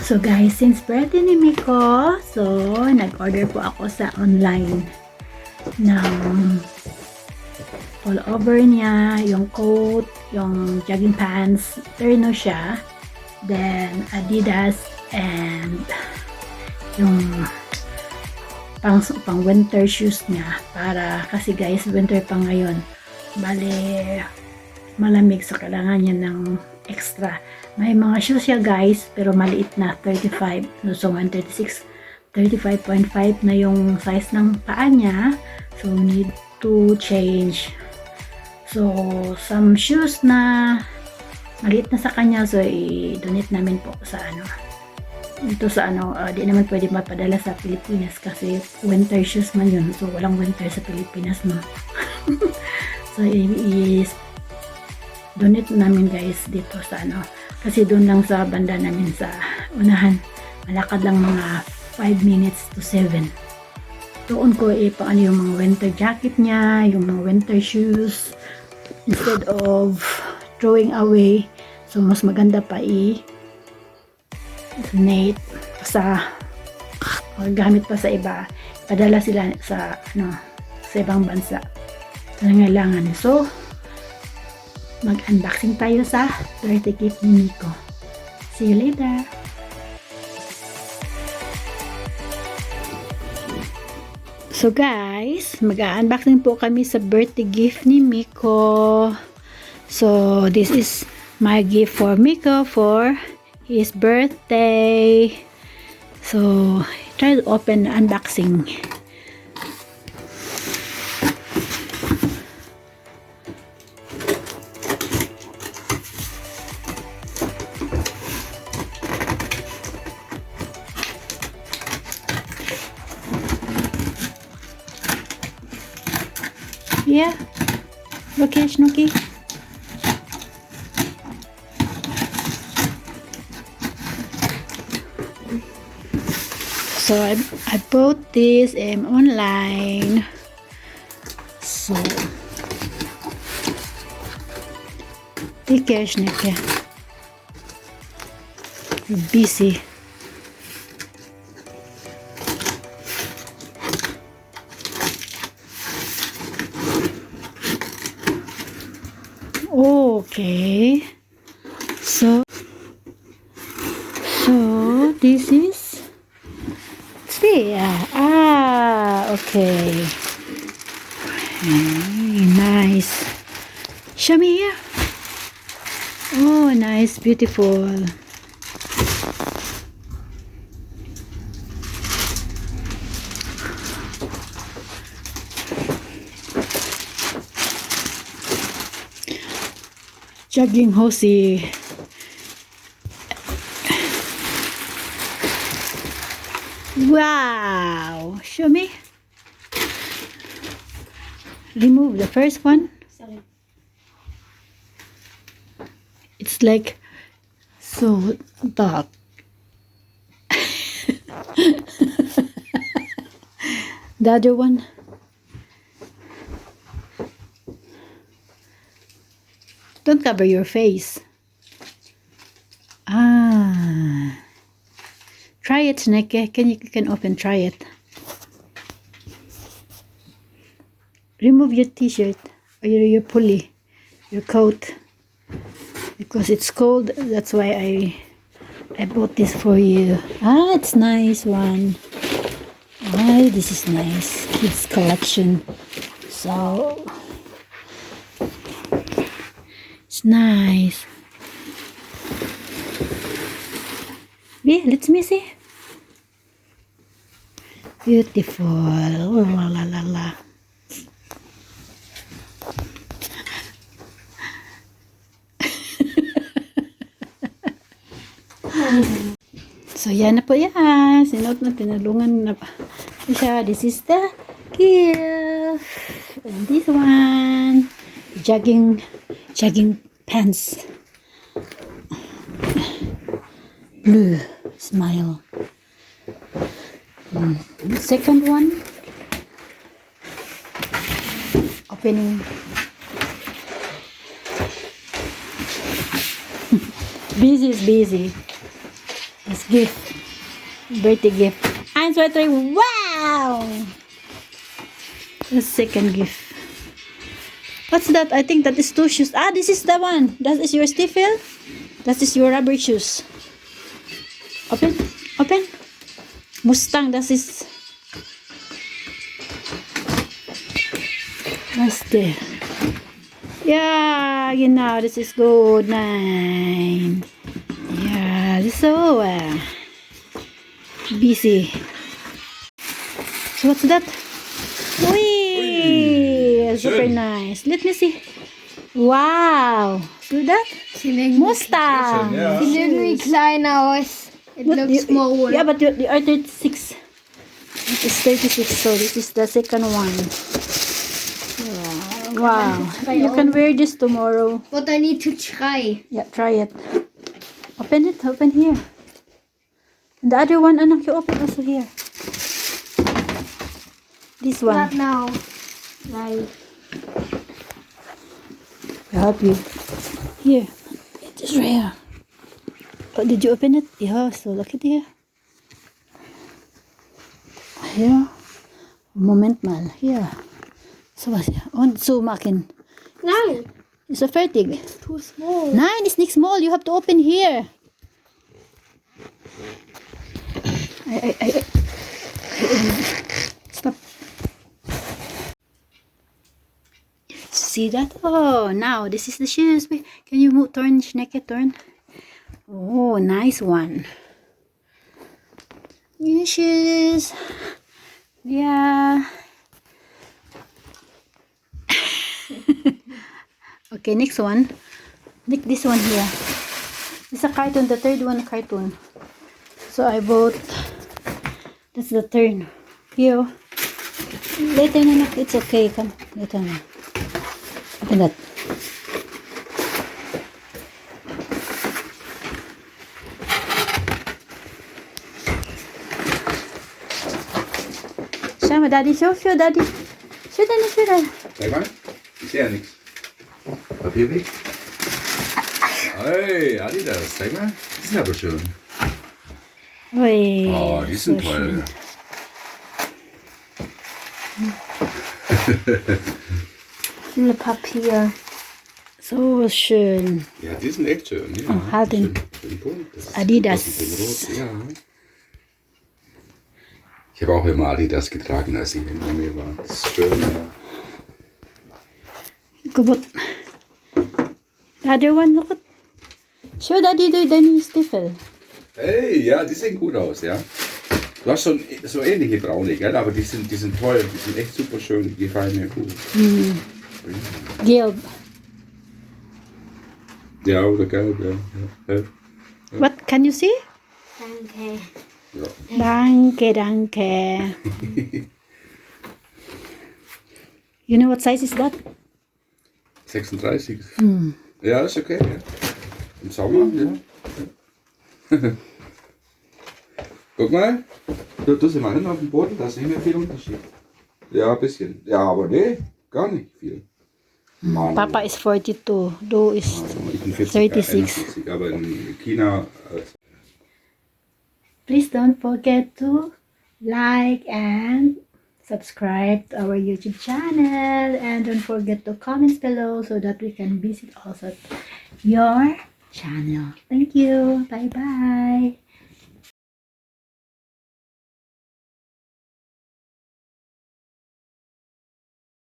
So guys, since birthday ni Miko, so nag-order po ako sa online ng all over niya, yung coat, yung jogging pants, terno siya, then Adidas, and yung pang winter shoes niya, para kasi guys, winter pa ngayon, bale malamig, so kailangan niya ng extra. May mga shoes siya guys, pero maliit na, 35. So 136, 35.5 na yung size ng paa niya. So need to change. So some shoes na maliit na sa kanya, so i-donate namin po sa ito sa di naman pwede mapadala sa Pilipinas kasi winter shoes man yun. So walang winter sa Pilipinas, no. So donate namin guys dito sa kasi doon lang sa banda namin sa unahan, malakad lang mga 5 minutes to 7. Doon ko paano yung mga winter jacket niya, yung mga winter shoes, instead of throwing away. So mas maganda pa donate sa gamit pa sa iba, padala sila sa sa ibang bansa na nangailangan. So mag-unboxing tayo sa birthday gift ni Miko. See you later! So guys, mag-unboxing po kami sa birthday gift ni Miko. So this is my gift for Miko for his birthday. So try to open the unboxing. Yeah, okay, Snooki. So I bought this online. So take care, Snooki. You're busy. Okay, so this is okay. Nice. Show me here. Oh, nice, beautiful. Jogging hosie. Wow! Show me. Remove the first one. Sorry. It's like so dark. The other one. Don't cover your face. Try it, Sneke. Can open. Try it. Remove your t-shirt or your pulley, your coat, because it's cold. That's why I bought this for you. It's nice one. This is nice. Kids collection. So it's nice. Yeah, let me see. Beautiful. Oh, la la la la. So yan na po yan. Sinuot na, tinulungan na siya. This is the gift. And this one, jogging pants. Blue smile. The second one, opening. Busy is busy. The It's gift. Birthday gift. I'm sweater. Wow! The second gift. What's that? I think that is 2 shoes. Ah, this is the one. That is your stifle. That is your rubber shoes. Open. Open. Mustang. That is. That's there. Yeah, genau. This is good. Nine. Yeah, this is so busy. So what's that? Wee! Super nice. Let me see. Wow! See that? Mustang! Ja. Sieht irgendwie klein aus. It looks small. Yeah, but you are 36. It is 36, so this is the second one. Yeah. Wow. You can wear this tomorrow. But I need to try. Yeah, try it. Open it. Open here. And the other one, anak, you open also here. This one. Not now. Like, I'll help you. Here. It is rare. Oh, did you open it? Yeah, so look at here. Here. Moment mal. Here. So was hier? Und so machen. nein, Ist so fertig. it's too small. Nein, it's nicht small. You have to open here. I. Stop. See that? Oh, now this is the shoes. Wait, can you move? Turn, Schnecke, turn. Oh, nice one. New shoes. Yeah. Okay, next one. Look this one here. It's a cartoon. The third one cartoon. So I bought. That's the third. Here. Later na. It's okay. Come. Later na. Open that. Schau mal, Daddy. Show, Daddy. Show, Daddy. Zeig mal. Ich sehe ja nichts. Papier weg. Hey, Adidas. Zeig mal. Die sind aber schön. Ui, Oh, die sind so toll. Viele Papier. So schön. Ja, die sind echt schön. Ja. Oh, halt den. Schön bunt. Das ist Adidas. das ist rot, ja. Ich habe auch immer Adidas getragen, als ich in mir war. Das ist schön. Ja. Good. The other one, look at. Show Daddy the new stiffle. Hey, ja, die sehen gut aus, ja. Du hast so ähnliche braune, gell? Aber die sind toll, die sind echt super schön, die gefallen mir gut. Gelb. Ja, oder gelb, ja. Ja. What can you see? Danke. Ja. Danke, danke. You know what size is that? 36. Ja, ist okay. Ja. Im Sommer, ja. Guck mal, du sind mal hin auf dem Boden, da ist nicht mehr viel Unterschied. Ja, ein bisschen. Ja, aber nee, gar nicht viel. Mann. Papa is 42. Do is Also, ich bin 40, 36. 41, aber in China. Please don't forget to like and subscribe to our YouTube channel, and don't forget to comment below so that we can visit also your channel. Thank you. Bye bye.